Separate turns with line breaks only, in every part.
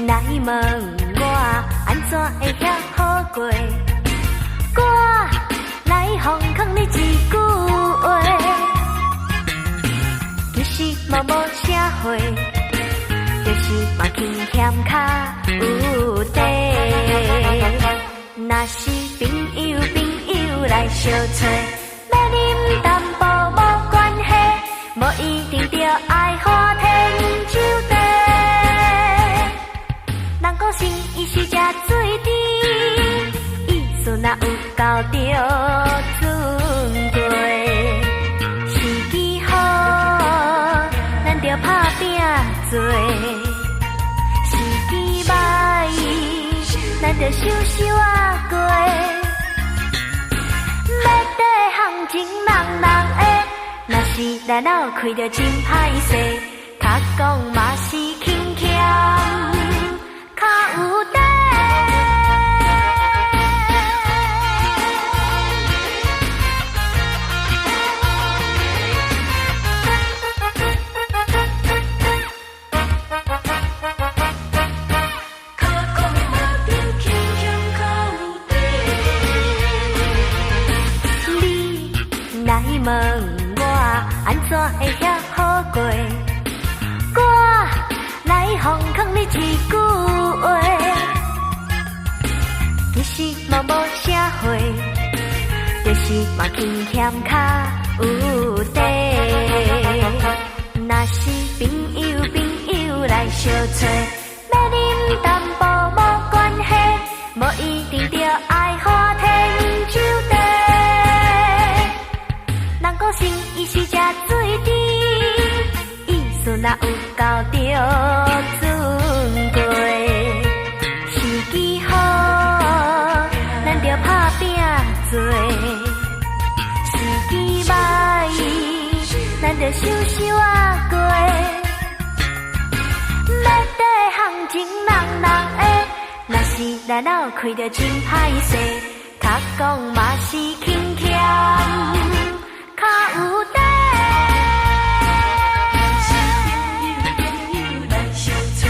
来问我安怎会遐好过？我来奉劝你一句话，其实嘛无啥货，就是嘛欠欠卡有地。若是朋友来相找，要啉淡薄无关系，无一定着爱花天酒地。人讲心意是食水甜，意思若有够着尊贵。时机好，咱着打拼做；时机歹，咱着收收啊过。要底行情人的，若是咱脑开着真歹势，较讲嘛是轻欠。较有底，较讲嘛着轻欠较有底。你来问我安怎会遐好过？我来奉劝你一句话，其实嘛无啥货，就是嘛欠欠卡有地。若是朋友来相找，要啉淡薄无关系，无一定着爱花天酒地。人讲心意是食水甜，意思若有够着尊贵。时机好，咱着打拼做；时机歹，咱着收收啊过。要底行情人的，若是咱脑开着真歹势，较讲嘛是轻欠。较有底，是朋友来相找，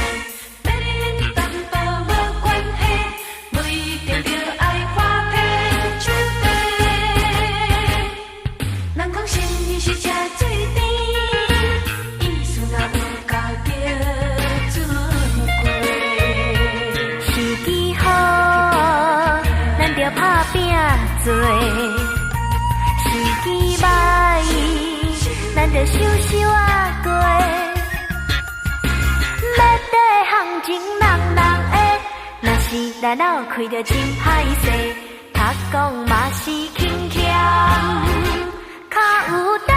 要啉淡薄无关系，无一定着爱花天酒地。人讲心意是食水甜，意思若有够着尊贵。时机好，咱着打拼做。时机歹，咱着收收啊过。要底行情人的，若是咱脑开着真歹势，较讲嘛是轻欠，较有底。